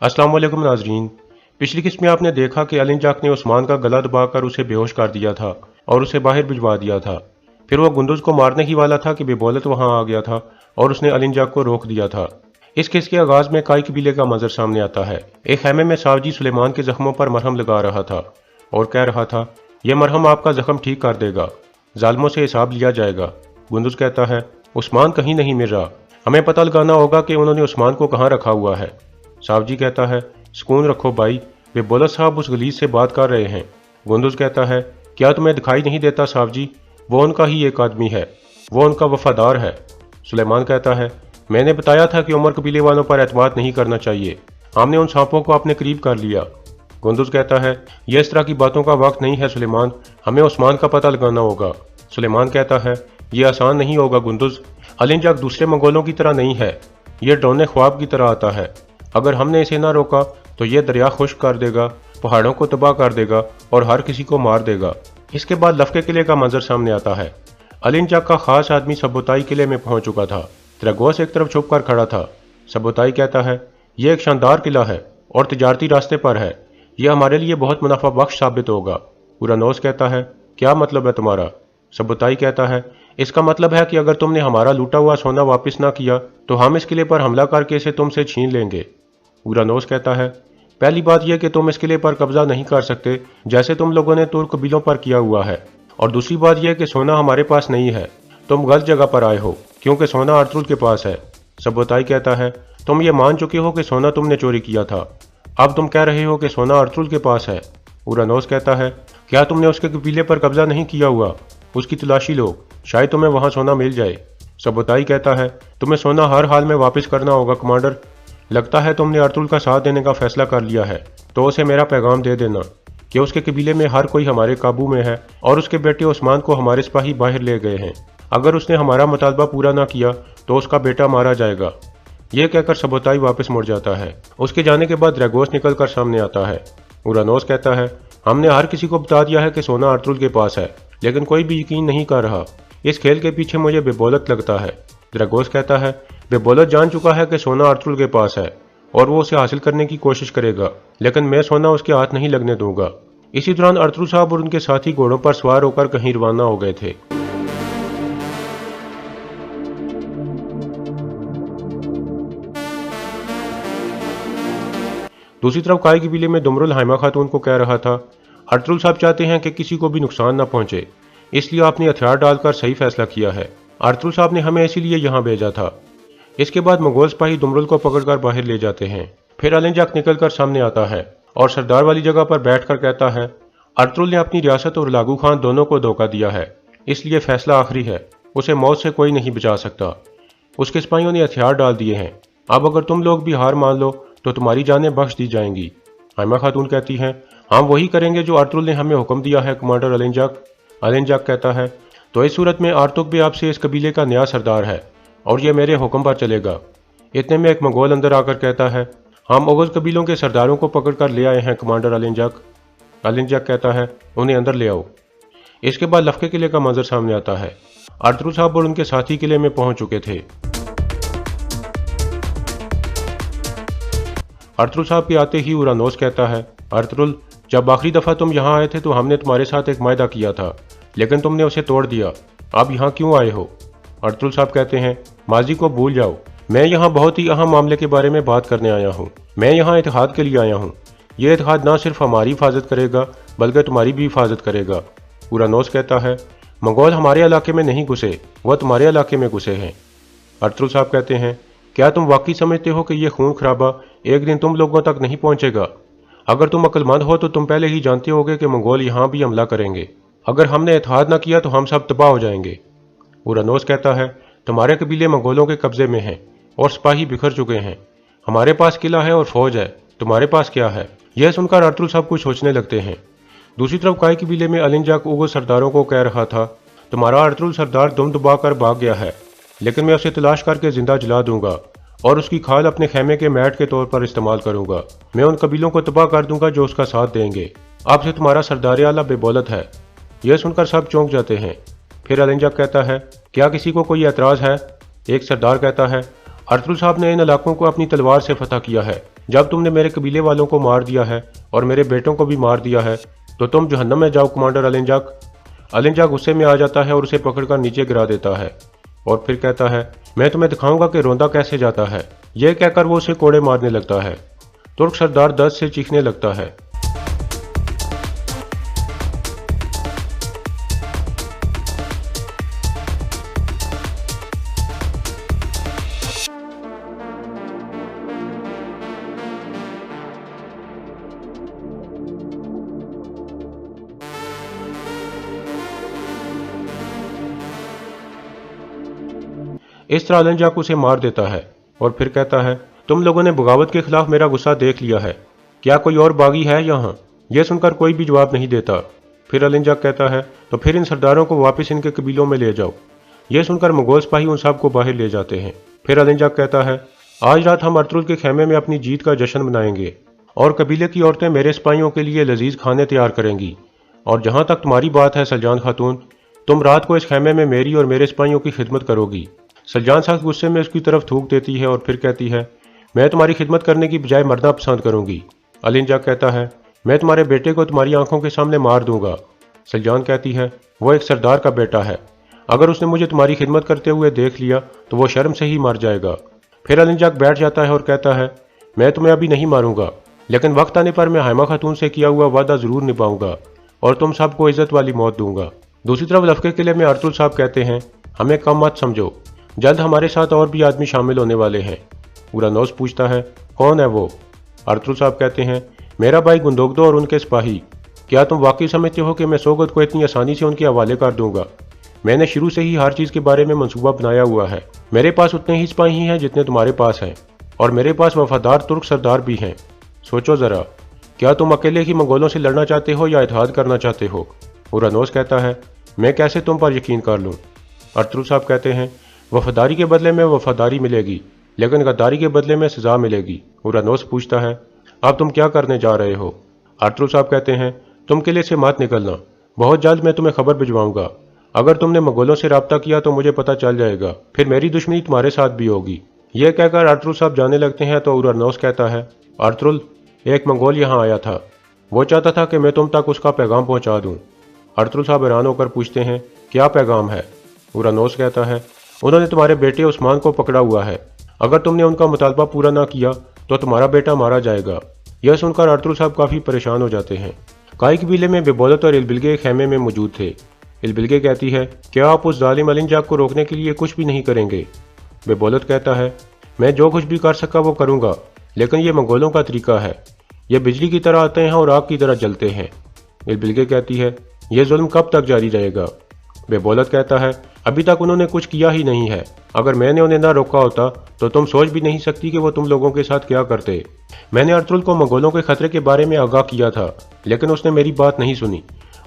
अस्सलाम वालेकुम नाजरीन। पिछली किस्त में आपने देखा कि अलिन जाक ने उस्मान का गला दबाकर उसे बेहोश कर दिया था और उसे बाहर भिजवा दिया था। फिर वह गुंदुज को मारने ही वाला था कि बेबौलत वहां आ गया था और उसने अलिन जाक को रोक दिया था। इस केस के आगाज में काई कबीले का मंजर सामने आता है। एक खैमे में सावजी सुलेमान के जख्मों पर मरहम लगा रहा था और कह रहा था, यह मरहम आपका जख्म ठीक कर देगा, जालिमों से हिसाब लिया जाएगा। गुंदुज कहता है, उस्मान कहीं नहीं मिल रहा, हमें पता लगाना होगा कि उन्होंने उस्मान को कहाँ रखा हुआ है। सावजी कहता है, सुकून रखो भाई, वे बोलत साहब उस गलीज से बात कर रहे हैं। गुंदुज कहता है, क्या तुम्हें दिखाई नहीं देता सावजी, वो उनका ही एक आदमी है, वो उनका वफादार है। सुलेमान कहता है, मैंने बताया था कि उमर कबीले वालों पर एतमाद नहीं करना चाहिए, हमने उन सांपों को अपने करीब कर लिया। गुंदुज कहता है, यह इस तरह की बातों का वक्त नहीं है सुलेमान, हमें उस्मान का पता लगाना होगा। सुलेमान कहता है, यह आसान नहीं होगा गुंदुज, अलिन जाक दूसरे मंगोलों की तरह नहीं है, यह डरोने ख्वाब की तरह आता है। अगर हमने इसे ना रोका तो यह दरिया खुश्क कर देगा, पहाड़ों को तबाह कर देगा और हर किसी को मार देगा। इसके बाद लफके किले का मंजर सामने आता है। अलिन जाक का खास आदमी सबुताई किले में पहुंच चुका था। द्रगोस एक तरफ छुप कर खड़ा था। सबुताई कहता है, यह एक शानदार किला है और तिजारती रास्ते पर है, यह हमारे लिए बहुत मुनाफा बख्श साबित होगा। उरानोस कहता है, क्या मतलब है तुम्हारा? सबुताई कहता है, इसका मतलब है कि अगर तुमने हमारा लूटा हुआ सोना वापस ना किया तो हम इस किले पर हमला करके इसे तुमसे छीन लेंगे। उरानोस कहता है, पहली बात यह कि तुम इस किले पर कब्जा नहीं कर सकते जैसे तुम लोगों ने तुर्क कबीलों पर किया हुआ है, और दूसरी बात यह कि सोना हमारे पास नहीं है, तुम गलत जगह पर आए हो क्योंकि सोना अर्तुल के पास है। सबुताई कहता है, तुम ये मान चुके हो कि सोना तुमने चोरी किया था, अब तुम कह रहे हो कि सोना अर्तुल के पास है। उरानोस कहता है, क्या तुमने उसके कबीले पर कब्जा नहीं किया हुआ? उसकी तलाशी लो, शायद तुम्हें वहां सोना मिल जाए। सबुताई कहता है, तुम्हें सोना हर हाल में वापस करना होगा कमांडर, लगता है तुमने अर्तुल का साथ देने का फैसला कर लिया है, तो उसे मेरा पैगाम दे देना कि उसके कबीले में हर कोई हमारे काबू में है और उसके बेटे उस्मान को हमारे सिपाही बाहर ले गए हैं। अगर उसने हमारा मुतालबा पूरा ना किया तो उसका बेटा मारा जाएगा। यह कहकर सबुताई वापस मुड़ जाता है। उसके जाने के बाद ड्रैगोस निकल कर सामने आता है। उरानोस कहता है, हमने हर किसी को बता दिया है कि सोना अर्तुल के पास है, लेकिन कोई भी यकीन नहीं कर रहा। इस खेल के पीछे मुझे बेबौलत लगता है। ड्रैगोस कहता है, बेबौलत जान चुका है कि सोना अर्तुल के पास है और वो उसे हासिल करने की कोशिश करेगा, लेकिन मैं सोना उसके हाथ नहीं लगने दूंगा। इसी दौरान अर्तुल साहब और उनके साथी घोड़ों पर सवार होकर कहीं रवाना हो गए थे। दूसरी तरफ काई कबीले में दुमरुल हाइमा खातून को कह रहा था, अर्तुल साहब चाहते हैं कि किसी को भी नुकसान न पहुंचे, इसलिए आपने हथियार डालकर सही फैसला किया है। अर्तुल साहब ने हमें इसीलिए यहाँ भेजा था। इसके बाद मंगोल सिपाही दुमरुल को पकड़कर बाहर ले जाते हैं। फिर अलिन जाक निकलकर सामने आता है और सरदार वाली जगह पर बैठकर कहता है, अर्तुल ने अपनी रियासत और लागू खान दोनों को धोखा दिया है, इसलिए फैसला आखिरी है, उसे मौत से कोई नहीं बचा सकता। उसके सिपाहियों ने हथियार डाल दिए हैं, अब अगर तुम लोग भी हार मान लो तो तुम्हारी जानें बख्श दी जाएंगी। हाइमा खातून कहती हैं, हम वही करेंगे जो अर्तुल ने हमें हुक्म दिया है कमांडर अलिन जाक। अलिन जाक कहता है, तो इस सूरत में आर्तुक भी आपसे इस कबीले का नया सरदार है और यह मेरे हुक्म पर चलेगा। इतने में एक मंगोल अंदर आकर कहता है, हम ओगज कबीलों के सरदारों को पकड़कर ले आए हैं कमांडर अलिन जाक। अलिन जाक कहता है, उन्हें अंदर ले आओ। इसके बाद लफके किले का मंजर सामने आता है। अर्तुल साहब और उनके साथी किले में पहुंच चुके थे। अर्तुल साहब के आते ही उरानोस कहता है, अर्तुल, जब आखिरी दफा तुम यहाँ आए थे तो हमने तुम्हारे साथ एक मायदा किया था, लेकिन तुमने उसे तोड़ दिया, अब यहाँ क्यों आए हो? अर्तुल साहब कहते हैं, माजी को भूल जाओ, मैं यहाँ बहुत ही अहम मामले के बारे में बात करने आया हूँ। मैं यहाँ इत्तेहाद के लिए आया हूँ। यह इत्तेहाद न सिर्फ हमारी हिफाजत करेगा बल्कि तुम्हारी भी हिफाजत करेगा। उरानोस कहता है, मंगोल हमारे इलाके में नहीं घुसे, वह तुम्हारे इलाके में घुसे हैं। अर्तुल साहब कहते हैं, क्या तुम वाकई समझते हो कि यह खून खराबा एक दिन तुम लोगों तक नहीं पहुंचेगा? अगर तुम अक्लमंद हो तो तुम पहले ही जानते होगे कि मंगोल यहाँ भी हमला करेंगे। अगर हमने इत्तेहाद न किया तो हम सब तबाह हो जाएंगे। उरानोस कहता है, तुम्हारे कबीले मंगोलों के कब्जे में हैं और सिपाही बिखर चुके हैं, हमारे पास किला है और फौज है, तुम्हारे पास क्या है? यह सुनकर अर्तुल सब कुछ सोचने लगते हैं। दूसरी तरफ काई कबीले में अलिन जाक उगो सरदारों को कह रहा था, तुम्हारा अर्तुल सरदार दुम दबा कर भाग गया है, लेकिन मैं उसे तलाश करके जिंदा जला दूंगा और उसकी खाल अपने खेमे के मैट के तौर पर इस्तेमाल करूंगा। मैं उन कबीलों को तबाह कर दूंगा जो उसका साथ देंगे। अब से तुम्हारा सरदार आला बेबौलत है। यह सुनकर सब चौंक जाते हैं। फिर अलिन जाक कहता है, क्या किसी को कोई एतराज़ है? एक सरदार कहता है, अर्तुल साहब ने इन इलाकों को अपनी तलवार से फतह किया है, जब तुमने मेरे कबीले वालों को मार दिया है और मेरे बेटों को भी मार दिया है तो तुम जहन्नम में जाओ कमांडर अलिंजाक। अलिंजाक गुस्से में आ जाता है और उसे पकड़कर नीचे गिरा देता है और फिर कहता है, मैं तुम्हें दिखाऊंगा कि रोंदा कैसे जाता है। यह कहकर वो उसे कोड़े मारने लगता है। तुर्क सरदार दर्द से चीखने लगता है। इस तरह अलिंजाक उसे मार देता है और फिर कहता है, तुम लोगों ने बगावत के खिलाफ मेरा गुस्सा देख लिया है। क्या कोई और बागी है यहाँ? यह सुनकर कोई भी जवाब नहीं देता। फिर अलिंजाक कहता है, तो फिर इन सरदारों को वापस इनके कबीलों में ले जाओ। यह सुनकर मंगोल सिपाही उन सब को बाहर ले जाते हैं। फिर अलिंजाक कहता है, आज रात हम अर्तुल के खेमे में अपनी जीत का जश्न मनाएंगे और कबीले की औरतें मेरे सिपाहियों के लिए लजीज खाने तैयार करेंगी। और जहाँ तक तुम्हारी बात है सलजान खातून, तुम रात को इस खेमे में मेरी और मेरे सिपाहियों की खिदमत करोगी। सलजान सख्त गुस्से में उसकी तरफ थूक देती है और फिर कहती है, मैं तुम्हारी खिदमत करने की बजाय मरना पसंद करूंगी। अलिंजाक कहता है, मैं तुम्हारे बेटे को तुम्हारी आंखों के सामने मार दूंगा। सलजान कहती है, वो एक सरदार का बेटा है, अगर उसने मुझे तुम्हारी खिदमत करते हुए देख लिया तो वो शर्म से ही मर जाएगा। फिर अलिंजाक बैठ जाता है और कहता है, मैं तुम्हें अभी नहीं मारूंगा, लेकिन वक्त आने पर मैं हाइमा खातून से किया हुआ वादा जरूर निभाऊंगा और तुम सबको इज्जत वाली मौत दूंगा। दूसरी तरफ लफ्के किले में अर्तुल साहब कहते हैं, हमें कम मत समझो, जल्द हमारे साथ और भी आदमी शामिल होने वाले हैं। उरानोस पूछता है, कौन है वो? अर्तुल साहब कहते हैं, मेरा भाई गुंदोगदो और उनके सिपाही। क्या तुम वाकई समझते हो कि मैं सोगत को इतनी आसानी से उनके हवाले कर दूंगा? मैंने शुरू से ही हर चीज़ के बारे में मंसूबा बनाया हुआ है। मेरे पास उतने ही सिपाही हैं जितने तुम्हारे पास हैं और मेरे पास वफादार तुर्क सरदार भी हैं। सोचो ज़रा, क्या तुम अकेले ही मंगोलों से लड़ना चाहते हो या इत्तेहाद करना चाहते हो? उरानोस कहता है, मैं कैसे तुम पर यकीन कर लूँ? अर्तुल साहब कहते हैं, वफादारी के बदले में वफादारी मिलेगी, लेकिन गद्दारी के बदले में सजा मिलेगी। उरानोस पूछता है, अब तुम क्या करने जा रहे हो? अर्तुल साहब कहते हैं, तुम किले से मत निकलना, बहुत जल्द मैं तुम्हें खबर भिजवाऊंगा। अगर तुमने मंगोलों से रब्ता किया तो मुझे पता चल जाएगा, फिर मेरी दुश्मनी तुम्हारे साथ भी होगी। यह कहकर अर्तुल साहब जाने लगते हैं तो उरानोस कहता है, अर्तुल, एक मंगोल यहाँ आया था, वो चाहता था कि मैं तुम तक उसका पैगाम पहुँचा दूँ। अर्तुल साहब हैरान होकर पूछते हैं, क्या पैगाम है? उरानोस कहता है, उन्होंने तुम्हारे बेटे उस्मान को पकड़ा हुआ है, अगर तुमने उनका मुतालबा पूरा ना किया तो तुम्हारा बेटा मारा जाएगा। यह सुनकर अर्तुल साहब काफ़ी परेशान हो जाते हैं। काई कबीले में बेबोलत और इलबिलगे खेमे में मौजूद थे। इलबिलगे कहती है, क्या आप उस जालिम अलिंजाक को रोकने के लिए कुछ भी नहीं करेंगे? बेबोलत कहता है, मैं जो कुछ भी कर सका वो करूँगा, लेकिन ये मंगोलों का तरीका है, ये बिजली की तरह आते हैं और आग की तरह जलते हैं। इलबिलगे कहती है, यह जुल्म कब तक जारी रहेगा? बेबोलत कहता है, अभी तक उन्होंने कुछ किया ही नहीं है, अगर मैंने उन्हें ना रोका होता तो तुम सोच भी नहीं सकती कि वो तुम लोगों के साथ क्या करते। मैंने अर्तुल को मंगोलों के खतरे के बारे में आगाह किया था, लेकिन उसने मेरी बात नहीं सुनी।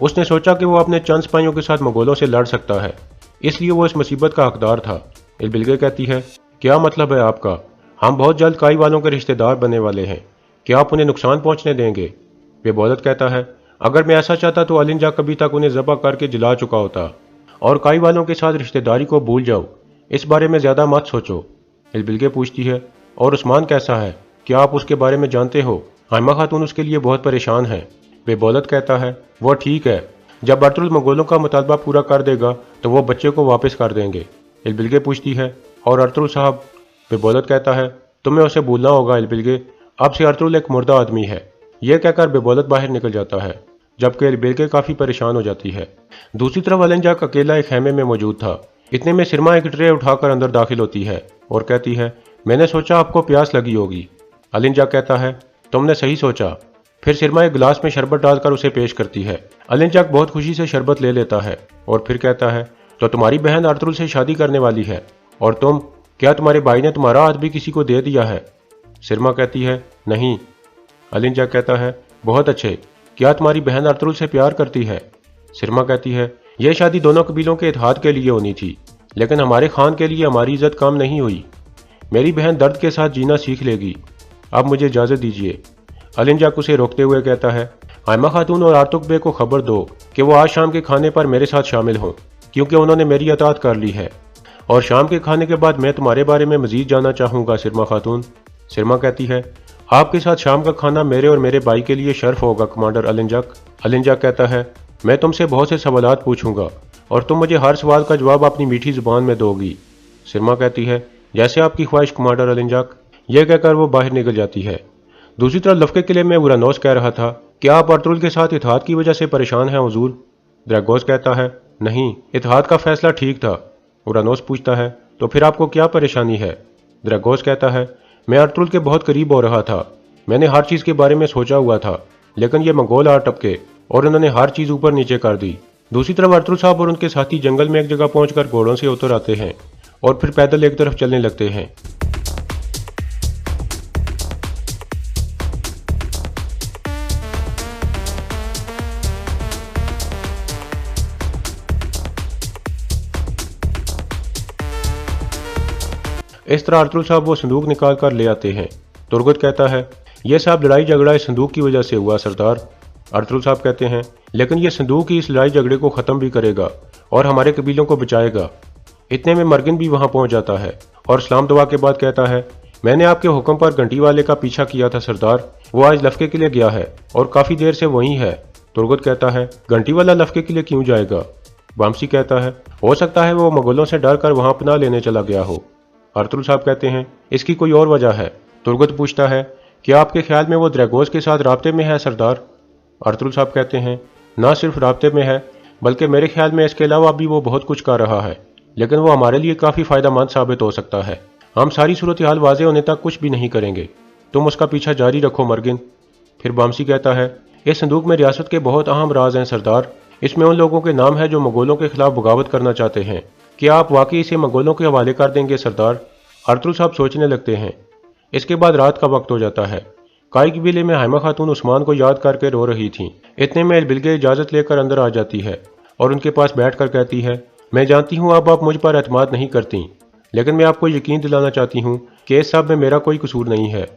उसने सोचा कि वो अपने चंद सिपाहियों के साथ मंगोलों से लड़ सकता है, इसलिए वो इस मुसीबत का हकदार था। इलबिलगे कहती है, क्या मतलब है आपका? हम बहुत जल्द काई वालों के रिश्तेदार बनने वाले हैं, क्या आप उन्हें नुकसान पहुँचने देंगे? बेबोलत कहता है, अगर मैं ऐसा चाहता तो अलिंजाक कभी तक उन्हें ज़बह करके जला चुका होता, और काई वालों के साथ रिश्तेदारी को भूल जाओ, इस बारे में ज़्यादा मत सोचो। इलबिलगे पूछती है, और उस्मान कैसा है, क्या आप उसके बारे में जानते हो? हाइमा खातून उसके लिए बहुत परेशान है। बेबोलत कहता है, वो ठीक है, जब अर्तुल मंगोलों का मुतालबा पूरा कर देगा तो वो बच्चे को वापस कर देंगे। इलबिलगे पूछती है, और अर्तुल साहब? बेबोलत कहता है, तुम्हें उसे भूलना होगा इलबिलगे, अब से अर्तुल एक मुर्दा आदमी है। यह कहकर बेबोलत बाहर निकल जाता है, जबकि इलबिलगे काफ़ी परेशान हो जाती है। दूसरी तरफ अलिंजाक अकेला एक खेमे में मौजूद था। इतने में सिरमा एक ट्रे उठाकर अंदर दाखिल होती है और कहती है, मैंने सोचा आपको प्यास लगी होगी। अलिंजाक कहता है, तुमने सही सोचा। फिर सिरमा एक गिलास में शरबत डालकर उसे पेश करती है। अलिंजाक बहुत खुशी से शरबत ले लेता है और फिर कहता है, तो तुम्हारी बहन अर्तुल से शादी करने वाली है, और तुम, क्या तुम्हारे भाई ने तुम्हारा हाथ भी किसी को दे दिया है? सिरमा कहती है, नहीं। अलिंजाक कहता है, बहुत अच्छे, क्या तुम्हारी बहन अर्तुल से प्यार करती है? सिरमा कहती है, यह शादी दोनों कबीलों के इत्तेहाद के लिए होनी थी, लेकिन हमारे खान के लिए हमारी इज्जत कम नहीं हुई। मेरी बहन दर्द के साथ जीना सीख लेगी, अब मुझे इजाज़त दीजिए। अलिंजाक उसे रोकते हुए कहता है, हाइमा खातून और आर्तुक बे को खबर दो कि वो आज शाम के खाने पर मेरे साथ शामिल हों, क्योंकि उन्होंने मेरी अताअत कर ली है, और शाम के खाने के बाद मैं तुम्हारे बारे में मजीद जानना चाहूँगा सिरमा खातून। सिरमा कहती है, आपके साथ शाम का खाना मेरे और मेरे भाई के लिए शर्फ होगा कमांडर अलिंजक। अलिंजक कहता है, मैं तुमसे बहुत से सवालात पूछूंगा और तुम मुझे हर सवाल का जवाब अपनी मीठी जुबान में दोगी। सिरमा कहती है, जैसे आपकी ख्वाहिश कमांडर अलिंजक। यह कहकर वो बाहर निकल जाती है। दूसरी तरफ लफ्के किले में उरानोस कह रहा था, क्या आप अर्तुल के साथ इत्तेहाद की वजह से परेशान हैं हुजूर? ड्रैगोस कहता है, नहीं, इत्तेहाद का फैसला ठीक था। उरानोस पूछता है, तो फिर आपको क्या परेशानी है? ड्रैगोस कहता है, मैं अर्तुल के बहुत करीब हो रहा था। मैंने हर चीज़ के बारे में सोचा हुआ था, लेकिन ये मंगोल आ टपके और उन्होंने हर चीज़ ऊपर नीचे कर दी। दूसरी तरफ अर्तुल साहब और उनके साथी जंगल में एक जगह पहुंचकर घोड़ों से उतर आते हैं और फिर पैदल एक तरफ चलने लगते हैं। इस तरह अर्तुल साहब वो संदूक निकाल कर ले आते हैं। तुर्गुत कहता है, यह सब लड़ाई झगड़ा इस संदूक की वजह से हुआ सरदार। अर्तुल साहब कहते हैं, लेकिन यह संदूक ही इस लड़ाई झगड़े को ख़त्म भी करेगा और हमारे कबीलों को बचाएगा। इतने में मर्गिन भी वहां पहुंच जाता है और सलाम दुआ के बाद कहता है, मैंने आपके हुक्म पर घंटी वाले का पीछा किया था सरदार। वो आज लफ्के के लिए गया है और काफ़ी देर से वहीं है। तुर्गुत कहता है, घंटी वाला लफ्के के लिए क्यों जाएगा? वामसी कहता है, हो सकता है वो मुगलों से डर कर वहां पनाह लेने चला गया हो। अर्तुल साहब कहते हैं, इसकी कोई और वजह है? तुर्गुत पूछता है, क्या आपके ख्याल में वो ड्रैगोस के साथ राब्ते में है सरदार? अर्तुल साहब कहते हैं, ना सिर्फ राब्ते में है, बल्कि मेरे ख्याल में इसके अलावा भी वो बहुत कुछ कर रहा है, लेकिन वो हमारे लिए काफ़ी फ़ायदेमंद साबित हो सकता है। हम सारी सूरत हाल वाजे होने तक कुछ भी नहीं करेंगे। तुम उसका पीछा जारी रखो मर्गिन। फिर बामसी कहता है, इस संदूक में रियासत के बहुत अहम राज हैं सरदार। इसमें उन लोगों के नाम है जो मंगोलों के खिलाफ बगावत करना चाहते हैं। क्या आप वाकई इसे मंगोलों के हवाले कर देंगे सरदार? अर्तुल साहब सोचने लगते हैं। इसके बाद रात का वक्त हो जाता है। काई कबीले में हाइमा खातून उस्मान को याद करके रो रही थीं। इतने में बिलगे इजाज़त लेकर अंदर आ जाती है और उनके पास बैठकर कहती है, मैं जानती हूँ अब आप मुझ पर एतमाद नहीं करती, लेकिन मैं आपको यकीन दिलाना चाहती हूँ कि इस सब में मेरा कोई कसूर नहीं है।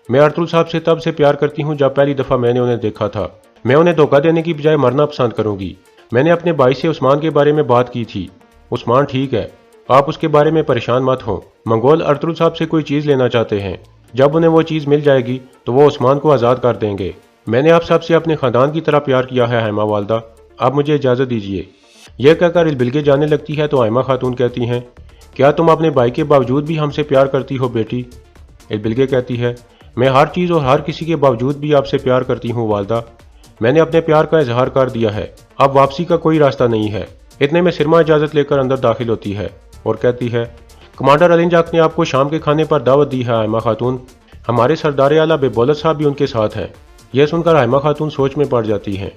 मैं अर्तुल साहब से तब से प्यार करती हूँ जब पहली दफ़ा मैंने उन्हें देखा था। मैं उन्हें धोखा देने की बजाय मरना पसंद करूँगी। मैंने अपने भाई से उस्मान के बारे में बात की थी। उस्मान ठीक है, आप उसके बारे में परेशान मत हो। मंगोल अर्तुल साहब से कोई चीज़ लेना चाहते हैं। जब उन्हें वो चीज़ मिल जाएगी तो वो उस्मान को आज़ाद कर देंगे। मैंने आप सबसे अपने ख़ानदान की तरह प्यार किया है हाइमा वालदा, अब मुझे इजाज़त दीजिए। यह कहकर इलबिलगे जाने लगती है तो हाइमा खातून कहती हैं, क्या तुम अपने भाई के बावजूद भी हमसे प्यार करती हो बेटी? इलबिलगे कहती है, मैं हर चीज़ और हर किसी के बावजूद भी आपसे प्यार करती हूँ वालदा। मैंने अपने प्यार का इजहार कर दिया है, अब वापसी का कोई रास्ता नहीं है। इतने में सिरमा इजाज़त लेकर अंदर दाखिल होती है और कहती है, कमांडर अलिंजाक ने आपको शाम के खाने पर दावत दी है हाइमा खातून। हमारे सरदार आला बेबौलत साहब भी उनके साथ हैं। यह सुनकर हाइमा खातून सोच में पड़ जाती हैं।